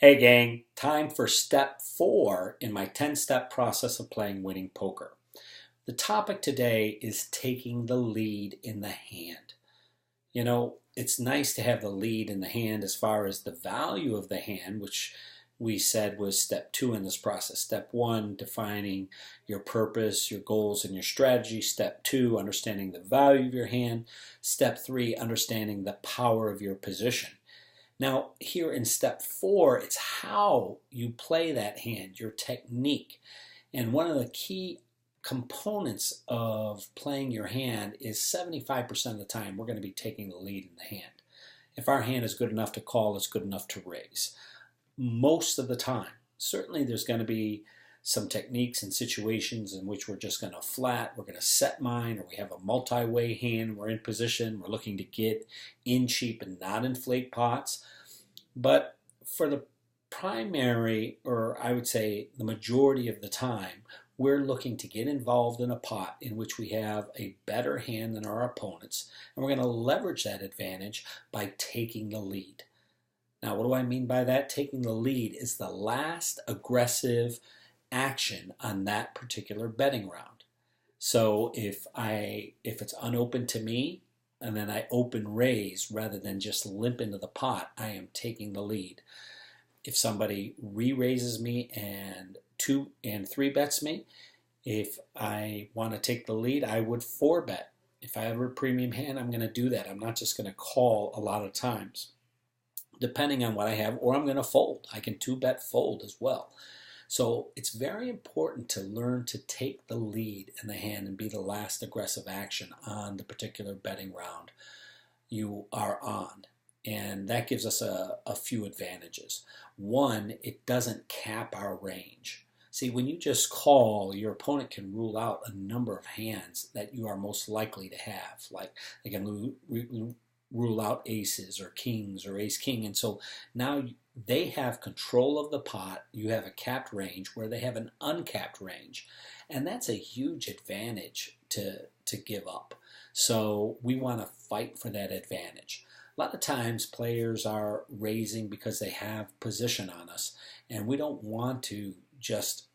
Hey gang, time for step 4 in my 10-step process of playing winning poker. The topic today is taking the lead in the hand. You know, it's nice to have the lead in the hand as far as the value of the hand, which we said was step 2 in this process. Step 1, defining your purpose, your goals, and your strategy. Step 2, understanding the value of your hand. Step 3, understanding the power of your position. Now, here in step 4, it's how you play that hand, your technique. And one of the key components of playing your hand is 75% of the time we're going to be taking the lead in the hand. If our hand is good enough to call, it's good enough to raise. Most of the time, certainly there's going to be some techniques and situations in which we're just going to flat, we're going to set mine, or we have a multi-way hand, we're in position, we're looking to get in cheap and not inflate pots. But for the primary, or I would say the majority of the time, we're looking to get involved in a pot in which we have a better hand than our opponents, and we're going to leverage that advantage by taking the lead. Now, what do I mean by that? Taking the lead is the last aggressive action on that particular betting round. So if it's unopened to me and then I open raise rather than just limp into the pot, I am taking the lead. If somebody re-raises me and 2 and 3 bets me, if I want to take the lead, I would 4 bet. If I have a premium hand, I'm going to do that. I'm not just going to call a lot of times, depending on what I have, or I'm going to fold. I can 2-bet fold as well. So it's very important to learn to take the lead in the hand and be the last aggressive action on the particular betting round you are on. And that gives us a few advantages. One, it doesn't cap our range. See, when you just call, your opponent can rule out a number of hands that you are most likely to have. Like they can rule out aces or kings or ace king. And so now they have control of the pot. You have a capped range where they have an uncapped range. And that's a huge advantage to give up. So we want to fight for that advantage. A lot of times players are raising because they have position on us, and we don't want to just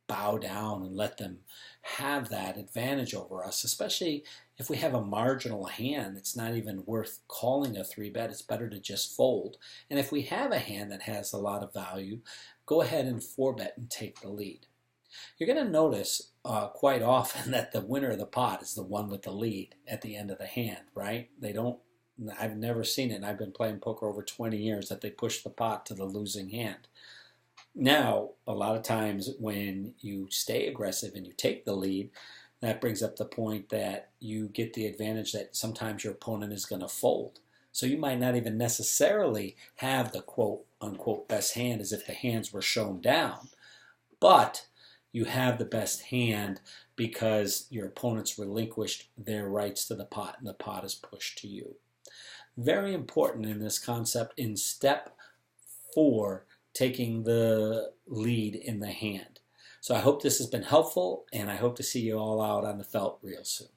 bow down and let them have that advantage over us, especially if we have a marginal hand. It's not even worth calling a 3-bet. It's better to just fold. And if we have a hand that has a lot of value, go ahead and 4-bet and take the lead. You're going to notice quite often that the winner of the pot is the one with the lead at the end of the hand, right? I've never seen it, and I've been playing poker over 20 years, that they push the pot to the losing hand. Now, a lot of times when you stay aggressive and you take the lead, that brings up the point that you get the advantage that sometimes your opponent is going to fold. So you might not even necessarily have the quote-unquote best hand as if the hands were shown down, but you have the best hand because your opponents relinquished their rights to the pot and the pot is pushed to you. Very important in this concept in step 4, taking the lead in the hand. So I hope this has been helpful, and I hope to see you all out on the felt real soon.